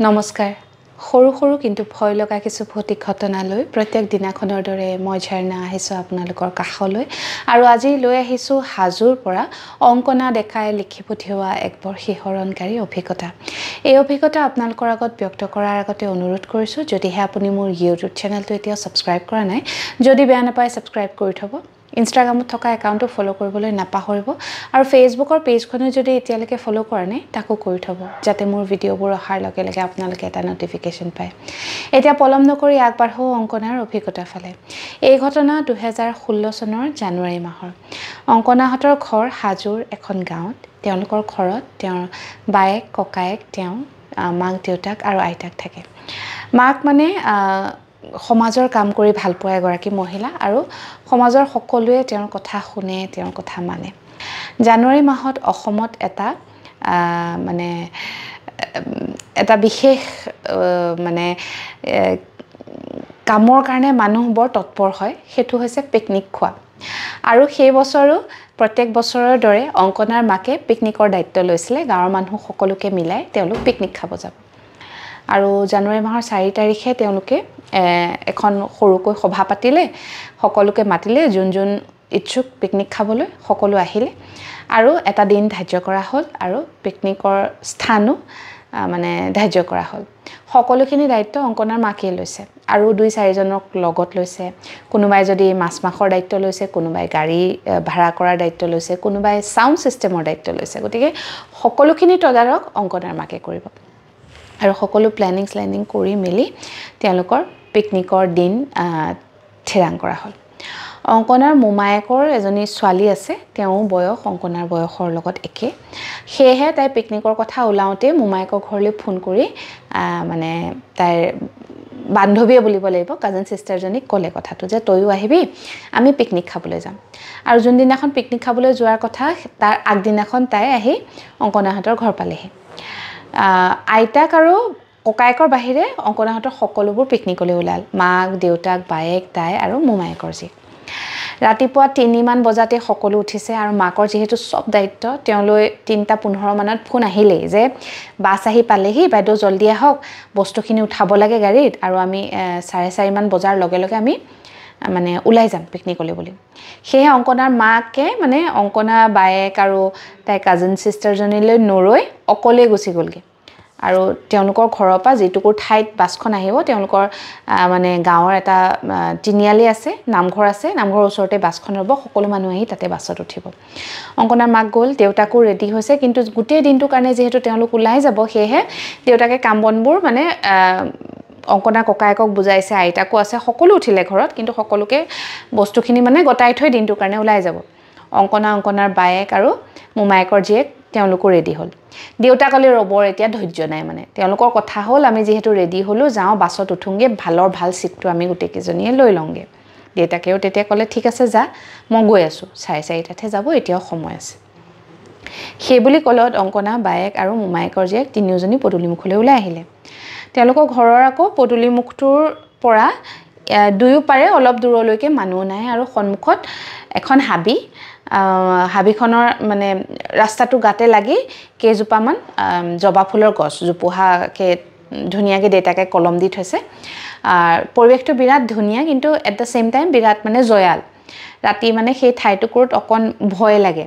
নমস্কাৰ সৰু সৰু কিন্তু ভয় লগা কিছু ভৌতিক ঘটনালৈ প্ৰত্যেক দিনাখনৰ দৰে মই ঝৰ্ণা আহিছোঁ আপোনালোকৰ কাষলৈ আৰু আজি লৈ আহিছোঁ হাজোৰ পৰা অংকনা ডেকাই লিখি পঠিওৱা এক বৰ শিহৰণকাৰী অভিজ্ঞতা এই অভিজ্ঞতা আপোনালোকৰ আগত ব্যক্ত কৰাৰ আগতে অনুৰোধ কৰিছোঁ যদিহে আপুনি মোৰ ইউটিউব চেনেলটো এতিয়া সাবস্ক্ৰাইব কৰা নাই যদি বেয়া নাপায় সাবস্ক্ৰাইব কৰি থব ইনষ্টাগ্ৰামত থকা একাউণ্টটো ফলো কৰিবলৈ নাপাহৰিব আৰু ফেচবুকৰ পেজখনো যদি এতিয়ালৈকে ফলো কৰা নাই তাকো কৰি থব যাতে মোৰ ভিডিঅ'বোৰ অহাৰ লগে লগে আপোনালোকে এটা নটিফিকেশ্যন পায় এতিয়া পলম নকৰি আগবাঢ়ো অংকনাৰ অভিজ্ঞতা ফালে এই ঘটনা 2016 চনৰ জানুৱাৰী মাহৰ অংকনাহঁতৰ ঘৰ হাজোৰ এখন গাঁৱত তেওঁলোকৰ ঘৰত তেওঁৰ বায়েক ককায়েক তেওঁ মাক দেউতাক আৰু আইতাক থাকে মাক মানে সমাজৰ কাম কৰি ভাল পোৱা এগৰাকী মহিলা আৰু সমাজৰ সকলোৱে তেওঁৰ কথা শুনে তেওঁৰ কথা মানে জানুৱাৰী মাহত অসমত এটা বিশেষ মানে কামৰ কাৰণে মানুহ বৰ তৎপৰ হয় সেইটো হৈছে পিকনিক খোৱা আৰু সেই বছৰো প্ৰত্যেক বছৰৰ দৰে অংকনাৰ মাকে পিকনিকৰ দায়িত্ব লৈছিলে গাঁৱৰ মানুহ সকলোকে মিলাই তেওঁলোক পিকনিক খাব যাব আৰু জানুৱাৰী মাহৰ 4 তাৰিখে তেওঁলোকে এখন সৰুকৈ সভা পাতিলে সকলোকে মাতিলে যোন ইচ্ছুক পিকনিক খাবলৈ সকলো আহিলে আৰু এটা দিন ধাৰ্য কৰা হ'ল আৰু পিকনিকৰ স্থানো মানে ধাৰ্য কৰা হ'ল সকলোখিনি দায়িত্ব অংকনাৰ মাকে লৈছে আৰু 2-4 জনক লগত লৈছে কোনোবাই যদি মাছৰ দায়িত্ব লৈছে কোনোবাই গাড়ী ভাড়া কৰাৰ দায়িত্ব লৈছে কোনোবাই সাউণ্ড সিস্টেমৰ দায়িত্ব লৈছে গতিকে সকলোখিনি তদাৰক অংকনাৰ মাকে কৰিব আৰু সকলো প্ল্যানিং কৰি মেলি তেওঁলোকৰ পিকনিকৰ দিন ঠিৰাং কৰা হ'ল অংকনাৰ মোমায়েকৰ এজনী ছোৱালী আছে তেওঁ বয়স অংকনাৰ বয়সৰ লগত একে সেয়েহে তাই পিকনিকৰ কথা ওলাওতে মোমায়েকৰ ঘৰলৈ ফোন কৰি মানে তাইৰ বান্ধৱীয়ে বুলিব লাগিব কাজিন সিস্টাৰজনীক ক'লে কথাটো যে তয়ো আহিবি আমি পিকনিক খাবলৈ যাম আৰু যোনদিনাখন পিকনিক খাবলৈ যোৱাৰ কথা তাৰ আগদিনাখন তাই আহি অংকনাহঁতৰ ঘৰ পালেহি আইতাক আৰু ককায়েকৰ বাহিৰে অংকনাহঁতৰ সকলোবোৰ পিকনিকলৈ ওলাল মাক দেউতাক বায়েক তাই আৰু মোমায়েকৰ জি ৰাতিপুৱা 3 মান বজাতে সকলো উঠিছে আৰু মাকৰ যেহেতু সব দায়িত্ব তেওঁলৈ 3:15 মানত ফোন আহিলেই যে বাছ আহি পালেহি বাইদেউ জলদি আহক বস্তুখিনি উঠাব লাগে গাড়ীত আৰু আমি 4:30 মান বজাৰ লগে লগে আমি মানে ওলাই যাম পিকনিকলৈ বুলি সেয়ে অংকনাৰ মাকে মানে অংকনা বায়েক আৰু তাই কাজিন সিস্টাৰজনীলৈ নৰৈ অকলে গুচি গ'লগে আৰু তেওঁলোকৰ ঘৰৰ পৰা যেটুকুৰ ঠাইত বাছখন আহিব তেওঁলোকৰ মানে গাঁৱৰ এটা তিনিআলি আছে নামঘৰ আছে নামঘৰৰ ওচৰতে বাছখন ৰব সকলো মানুহ আহি তাতে বাছত উঠিব অংকনাৰ মাক গ'ল দেউতাকো ৰেডি হৈছে কিন্তু গোটেই দিনটোৰ কাৰণে যেহেতু তেওঁলোক ওলাই যাব সেয়েহে দেউতাকে কাম বনবোৰ মানে অংকনা ককায়েকক বুজাইছে আইতাকো আছে সকলো উঠিলে ঘৰত কিন্তু সকলোকে বস্তুখিনি মানে গটাই থৈ দিনটোৰ কাৰণে ওলাই যাব অংকনাৰ বায়েক আৰু মোমায়েকৰ জীয়েক তেওঁলোকো ৰেডি হ'ল দেউতাকলে ৰবৰ এতিয়া ধৈৰ্য নাই মানে তেওঁলোকৰ কথা হ'ল আমি যেহেতু ৰেডি হলো যাও বাছত উঠুংগে ভাল সিটটো আমি গোটেইকেজনীয়ে লৈ লংগে দেউতাকেও তেতিয়া ক'লে ঠিক আছে যা মই গৈ আছো 4:30টাতে যাব এতিয়াও সময় আছে সেই বুলি ক'লত অংকনা বায়েক আৰু মোমায়েকৰ জীয়েক তিনিওজনী পদুলিমুখলৈ ওলাই আহিলে তেওঁলোকৰ ঘৰৰ আকৌ পদুলিমুখটোৰ পৰা দুয়োপাৰে অলপ দূৰলৈকে মানুহ নাই আৰু সন্মুখত এখন হাবিখনৰ মানে ৰাস্তাটো গাতে লাগি কেজোপামান জবা ফুলৰ গছ জোপোহাকে ধুনীয়াকৈ দেউতাকে কলম দি থৈছে পৰিৱেশটো বিৰাট ধুনীয়া কিন্তু এট দ্য সেম টাইম বিৰাট মানে জয়াল ৰাতি মানে সেই ঠাইটুকুৰত অকণ ভয় লাগে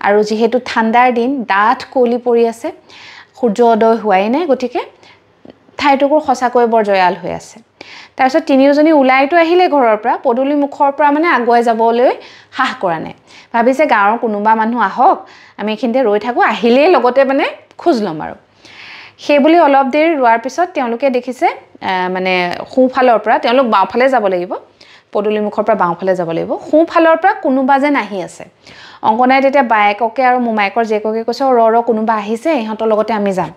আৰু যেহেতু ঠাণ্ডাৰ দিন ডাঠ কুঁৱলী পৰি আছে সূৰ্য উদয় হোৱাই নাই গতিকে ঠাইটুকুৰ সঁচাকৈ বৰ জয়াল হৈ আছে তাৰপিছত তিনিওজনী ওলাইটো আহিলে ঘৰৰ পৰা পদুলি মুখৰ পৰা মানে আগুৱাই যাবলৈ হাহ কৰা নাই ভাবিছে গাঁৱৰ কোনোবা মানুহ আহক আমি এখিনতে ৰৈ থাকো আহিলেই লগতে মানে খোজ লম আৰু সেই বুলি অলপ দেৰি ৰোৱাৰ পিছত তেওঁলোকে দেখিছে মানে সোঁফালৰ পৰা তেওঁলোক বাওঁফালে যাব লাগিব পদুলি মুখৰ পৰা বাওঁফালে যাব লাগিব সোঁফালৰ পৰা কোনোবা যেন আহি আছে অংকনাই তেতিয়া বায়েককে আৰু মোমায়েকৰ জীয়েককে কৈছে ৰ কোনোবা আহিছে ইহঁতৰ লগতে আমি যাম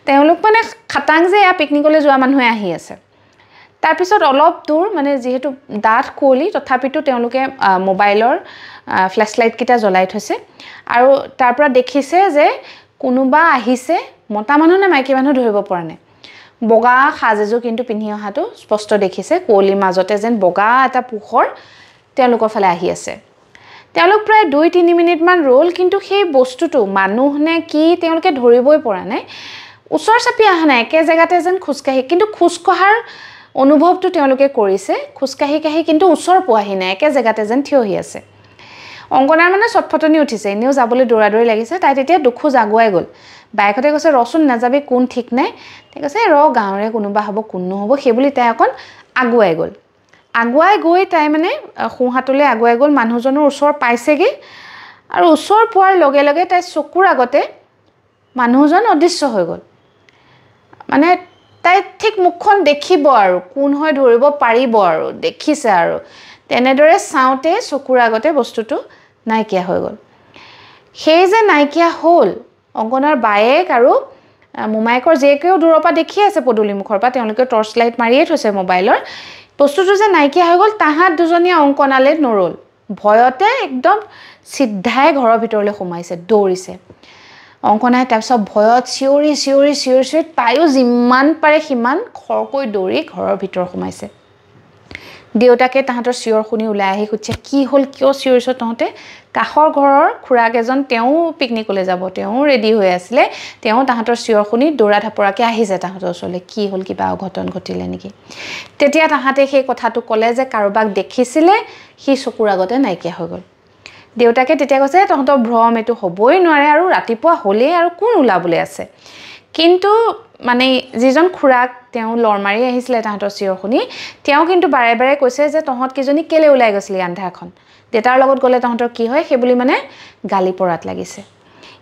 তেওঁলোক মানে খাটাং যে এয়া পিকনিকলৈ যোৱা মানুহে আহি আছে তাৰপিছত অলপ দূৰ মানে যেহেতু ডাঠ কুঁৱলী তথাপিতো তেওঁলোকে মোবাইলৰ ফ্ল্যাশ লাইট কিটা জ্বলাই থৈছে আৰু তাৰ পৰা দেখিছে যে কোনোবা আহিছে মতা মানুহ নে মাইকী মানুহ ধৰিব পৰা নাই বগা সাজেজো কিন্তু পিন্ধি অহাটো স্পষ্ট দেখিছে কুঁৱলীৰ মাজতে যেন বগা এটা পোহৰ তেওঁলোকৰ ফালে আহি আছে তেওঁলোক প্ৰায় 2-3 মিনিট মান ৰল কিন্তু সেই বস্তুটো মানুহ নে কি তেওঁলোকে ধৰিবই পৰা নাই ওচৰ চাপি অহা নাই একে জেগাতে যেন খোজকাঢ়ি কিন্তু খোজকঢ়াৰ অনুভৱটো তেওঁলোকে কৰিছে খোজকাঢ়ি কাঢ়ি কিন্তু ওচৰ পোৱাহি নাই একে জেগাতে যেন থিয় হৈ আছে অংকনাৰ মানে চটফটনি উঠিছে এনেও যাবলৈ দৌৰা-দৌৰি লাগিছে তাই তেতিয়া দুখোজ আগুৱাই গ'ল বাইকতে কৈছে ৰচোন নাযাবি কোন ঠিক নাই তাই কৈছে গাঁৱৰে কোনোবা হ'ব কোন নহ'ব সেই বুলি তাই অকণ আগুৱাই গ'ল আগুৱাই গৈ তাই মানে সোঁহাতলৈ আগুৱাই গ'ল মানুহজনৰ ওচৰ পাইছেগৈ আৰু ওচৰ পোৱাৰ লগে লগে তাই চকুৰ আগতে মানুহজন অদৃশ্য হৈ গ'ল মানে তাই ঠিক মুখখন দেখিব আৰু কোন হয় ধৰিব পাৰিব আৰু দেখিছে আৰু তেনেদৰে চাওঁতে চকুৰ আগতে বস্তুটো নাইকিয়া হৈ গ'ল সেই যে নাইকিয়া হ'ল অংকনাৰ বায়েক আৰু মোমাইকৰ জীয়েকেও দূৰৰ পৰা দেখি আছে পদূলি মুখৰ পৰা তেওঁলোকে টৰ্চ লাইট মাৰিয়ে থৈছে মোবাইলৰ বস্তুটো যে নাইকিয়া হৈ গ'ল তাহাঁত দুজনীয়ে অংকনালৈ নৰল ভয়তে একদম চিধাই ঘৰৰ ভিতৰলৈ সোমাইছে দৌৰিছে অংকনাই তাৰপিছত ভয়ত চিঞৰি তাইও যিমান পাৰে সিমান খৰকৈ দৌৰি ঘৰৰ ভিতৰ সোমাইছে দেউতাকে তাহাঁতৰ চিঞৰ শুনি ওলাই আহি সুধিছে কি হ'ল কিয় চিঞৰিছ তহঁতে কাষৰ ঘৰৰ খুৰাক এজন তেওঁ পিকনিকলৈ যাব তেওঁ ৰেডি হৈ আছিলে তেওঁ তাহাঁতৰ চিঞৰ শুনি দৌৰা ধাপৰাকে আহিছে তাহাঁতৰ ওচৰলৈ কি হ'ল কিবা অঘটন ঘটিলে নেকি তেতিয়া তাহাঁতে সেই কথাটো ক'লে যে কাৰোবাক দেখিছিলে সি চকুৰ আগতে নাইকিয়া হৈ গ'ল দেউতাকে তেতিয়া কৈছে তহঁতৰ ভ্ৰম এইটো হ'বই নোৱাৰে আৰু ৰাতিপুৱা হ'লেই আৰু কোন ওলাবলৈ আছে কিন্তু মানে যিজন খুৰাক তেওঁ লৰ মাৰি আহিছিলে তাহাঁতৰ চিঞৰ শুনি তেওঁ কিন্তু বাৰে বাৰে কৈছে যে তহঁত কিজনী কেলে ওলাই গৈছিলি আন্ধাৰখন দেউতাৰ লগত গ'লে তহঁতৰ কি হয় সেই বুলি মানে গালি পৰাত লাগিছে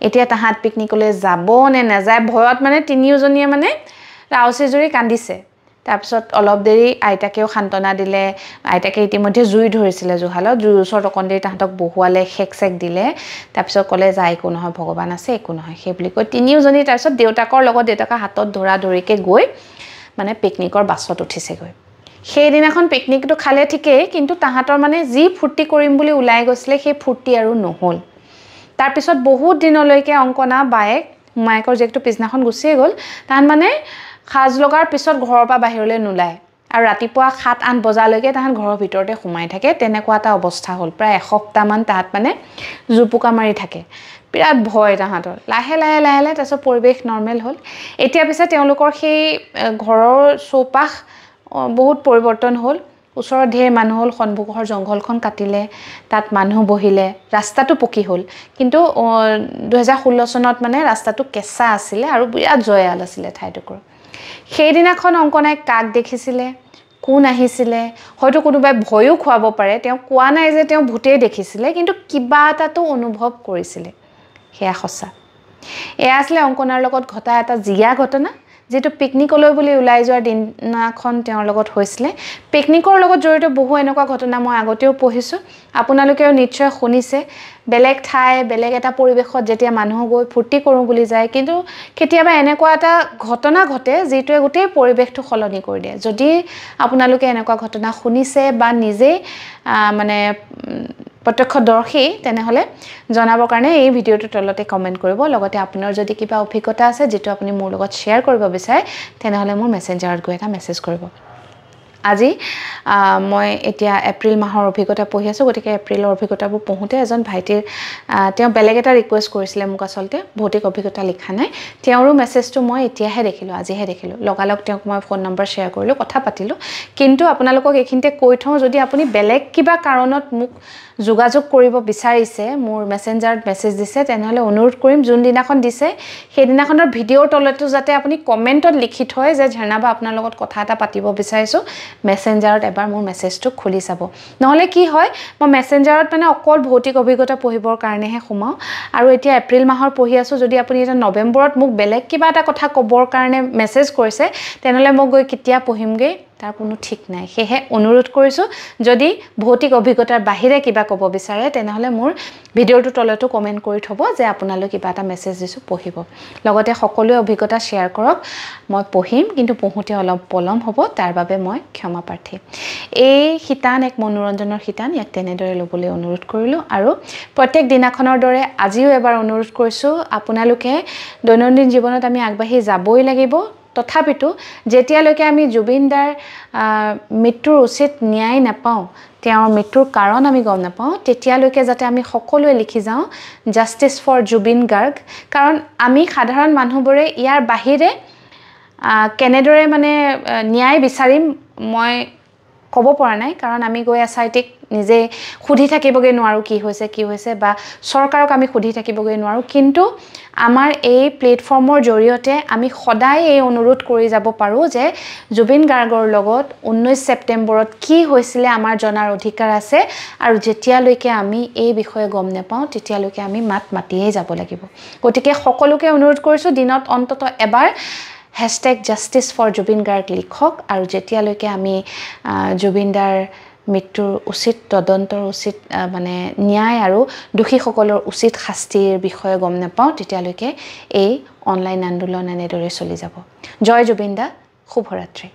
এতিয়া তাহাঁত পিকনিকলৈ যাব নে নাযায় ভয়ত মানে তিনিওজনীয়ে মানে ৰাউচিজুৰি কান্দিছে তাৰপিছত অলপ দেৰি আইতাকেও সান্তনা দিলে আইতাকে ইতিমধ্যে জুই ধৰিছিলে জুহালত জুইৰ ওচৰত অকণ দেৰি তাহাঁতক বহুৱালে চেক দিলে তাৰপিছত ক'লে যে একো নহয় ভগৱান আছে একো নহয় সেই বুলি কৈ তিনিওজনী তাৰপিছত দেউতাকৰ লগত দেউতাকৰ হাতত ধৰাধৰিকৈ গৈ মানে পিকনিকৰ বাছত উঠিছেগৈ সেইদিনাখন পিকনিকটো খালে ঠিকেই কিন্তু তাহাঁতৰ মানে যি ফূৰ্তি কৰিম বুলি ওলাই গৈছিলে সেই ফূৰ্তি আৰু নহ'ল তাৰপিছত বহুত দিনলৈকে অংকনা বায়েক মোমায়েকৰ জীয়েকটো পিছদিনাখন গুচিয়ে গ'ল তাহাঁত মানে সাজ লগাৰ পিছত ঘৰৰ পৰা বাহিৰলৈ নোলায় আৰু ৰাতিপুৱা 7-8 বজালৈকে তাহাঁত ঘৰৰ ভিতৰতে সোমাই থাকে তেনেকুৱা এটা অৱস্থা হ'ল প্ৰায় এসপ্তাহমান তাহাঁত মানে জুপুকা মাৰি থাকে বিৰাট ভয় তাহাঁতৰ লাহে তাৰপিছত পৰিৱেশ নৰ্মেল হ'ল এতিয়া পিছে তেওঁলোকৰ সেই ঘৰৰ চৌপাশ বহুত পৰিৱৰ্তন হ'ল ওচৰত ঢেৰ মানুহ হ'ল সন্মুখৰ জংঘলখন কাটিলে তাত মানুহ বহিলে ৰাস্তাটো পকি হ'ল কিন্তু 2016 চনত মানে ৰাস্তাটো কেঁচা আছিলে আৰু বিৰাট জয়াল আছিলে ঠাইটুকুৰ সেইদিনাখন অংকনাই কাক দেখিছিলে কোন আহিছিলে হয়তো কোনোবাই ভয়ো খুৱাব পাৰে তেওঁ কোৱা নাই যে তেওঁ ভূতেই দেখিছিলে কিন্তু কিবা এটাতো অনুভৱ কৰিছিলে সেয়া সঁচা এয়া আছিলে অংকনাৰ লগত ঘটা এটা জিয়া ঘটনা যেটো পিকনিকলৈ বুলি ওলাই যোৱাৰ দিনাখন তেওঁৰ লগত হৈছিলে পিকনিকৰ লগত জড়িত বহু এনেকুৱা ঘটনা মই আগতেও পঢ়িছো আপোনালোকেও নিশ্চয় শুনিছে বেলেগ ঠাই বেলেগ এটা পৰিৱেশত যেতিয়া মানুহ গৈ ফূৰ্তি কৰোঁ বুলি যায় কিন্তু কেতিয়াবা এনেকুৱা এটা ঘটনা ঘটে যেটোৱে গোটেই পৰিৱেশটো সলনি কৰি দিয়ে যদি আপোনালোকে এনেকুৱা ঘটনা শুনিছে বা নিজে মানে প্ৰত্যক্ষদৰ্শী তেনেহলে জনাবৰ কাৰণে এই ভিডিওটো তলতে কমেন্ট কৰিব লগতে আপোনাৰ যদি কিবা অভিজ্ঞতা আছে যেটো আপুনি মোৰ লগত শেয়াৰ কৰিব বিচাৰে তেনেহলে মোৰ মেসেঞ্জাৰত গৈ এটা মেসেজ কৰিব আজি মই এতিয়া এপ্ৰিল মাহৰ অভিজ্ঞতা পঢ়ি আছো গতিকে এপ্ৰিলৰ অভিজ্ঞতাবোৰ পঢ়োতে এজন ভাইটিৰ তেওঁ বেলেগ এটা ৰিকুৱেষ্ট কৰিছিলে মোক আসলতে ভৌতিক অভিজ্ঞতা লিখা নাই তেওঁৰো মেসেজটো মই এতিয়াহে দেখিলো আজিহে দেখিলো লগালগ তেওঁক মই ফোন নম্বৰ শেয়াৰ কৰিলো কথা পাতিলো কিন্তু আপোনালোকক এইখিনিতে কৈ থওঁ যদি আপুনি বেলেগ কিবা কাৰণত মোক যোগাযোগ কৰিব বিচাৰিছে মোৰ মেসেঞ্জাৰত মেসেজ দিছে তেনেহলে অনুৰোধ কৰিম যোন দিনাখন দিছে সেই দিনাখনৰ ভিডিওৰ তলতে যাতে আপুনি কমেন্টত লিখি থয় যে ঝৰ্ণাবা আপোনাৰ লগত কথা এটা পাতিব বিচাৰিছো মেসেঞ্জাৰত এবাৰ মোৰ মেসেজটো খুলি চাব নহলে কি হয় মই মেসেঞ্জাৰত মানে অকল ভৌতিক অভিজ্ঞতা পঢ়িবৰ কাৰণেহে সোমাও আৰু এতিয়া এপ্ৰিল মাহৰ পঢ়ি আছো যদি আপুনি এটা নৱেম্বৰত মোক বেলেগ কিবা এটা কথা ক'বৰ কাৰণে মেসেজ কৰিছে তেনেহলে মই গৈ কেতিয়া পঢ়িমগে তাৰ কোনো ঠিক নাই হেহে অনুৰোধ কৰিছো যদি ভৌতিক অভিজ্ঞতাৰ বাহিৰে কিবা ক'ব বিচাৰে তেনেহলে মোৰ ভিডিওটো তলতে কমেন্ট কৰি থব যে আপোনালৈ কিবা এটা মেসেজ দিছো পঢ়িব লগতে সকলোৱে অভিজ্ঞতা শেয়াৰ কৰক মই পঢ়িম কিন্তু পঢ়োতে অলপ পলম হ'ব তাৰ বাবে মই ক্ষমা প্ৰাৰ্থী এই হিতান এক মনোৰঞ্জনৰ হিতান ইয়াক তেনেদৰে লবলৈ অনুৰোধ কৰিলো আৰু প্ৰত্যেক দিনাখনৰ দৰে আজিও এবাৰ অনুৰোধ কৰিছো আপোনালোকে দৈনন্দিন জীৱনত আমি আগবাঢ়ি যাবই লাগিব তথাপিতো যেতিয়ালৈকে আমি জুবিন দাৰ মৃত্যুৰ উচিত ন্যায় নাপাওঁ তেওঁৰ মৃত্যুৰ কাৰণ আমি গম নাপাওঁ তেতিয়ালৈকে যাতে আমি সকলোৱে লিখি যাওঁ জাষ্টিস ফৰ জুবিন গাৰ্গ কাৰণ আমি সাধাৰণ মানুহবোৰে ইয়াৰ বাহিৰে কেনেদৰে মানে ন্যায় বিচাৰিম মই ক'ব পৰা নাই কাৰণ আমি গৈ এছআইটিক নিজে খুধি থাকিবগে নোৱাৰো কি হৈছে বা চৰকাৰক আমি খুধি থাকিবগে নোৱাৰো কিন্তু আমাৰ এই প্লেটফৰ্মৰ জৰিয়তে আমি সদায় এই অনুৰোধ কৰি যাব পাৰো যে জুবিন গাৰ্গৰ লগত 19 ছেপ্টেম্বৰত কি হৈছিল আমাৰ জনাৰ অধিকাৰ আছে আৰু যেতিয়ালৈকে আমি এই বিষয়ে গম নাপাওঁ তেতিয়ালৈকে আমি মাতিয়ে যাব লাগিব গতিকে সকলোকে অনুৰোধ কৰিছো দিনত অন্তত এবাৰ #justice4Jubin Garg লিখক আৰু যেতিয়ালৈকে আমি জুবিন দাৰ মৃত্যুৰ উচিত তদন্তৰ উচিত মানে ন্যায় আৰু দোষীসকলৰ উচিত শাস্তিৰ বিষয়ে গম নাপাওঁ তেতিয়ালৈকে এই অনলাইন আন্দোলন এনেদৰে চলি যাব জয় জুবিন দা শুভৰাত্ৰি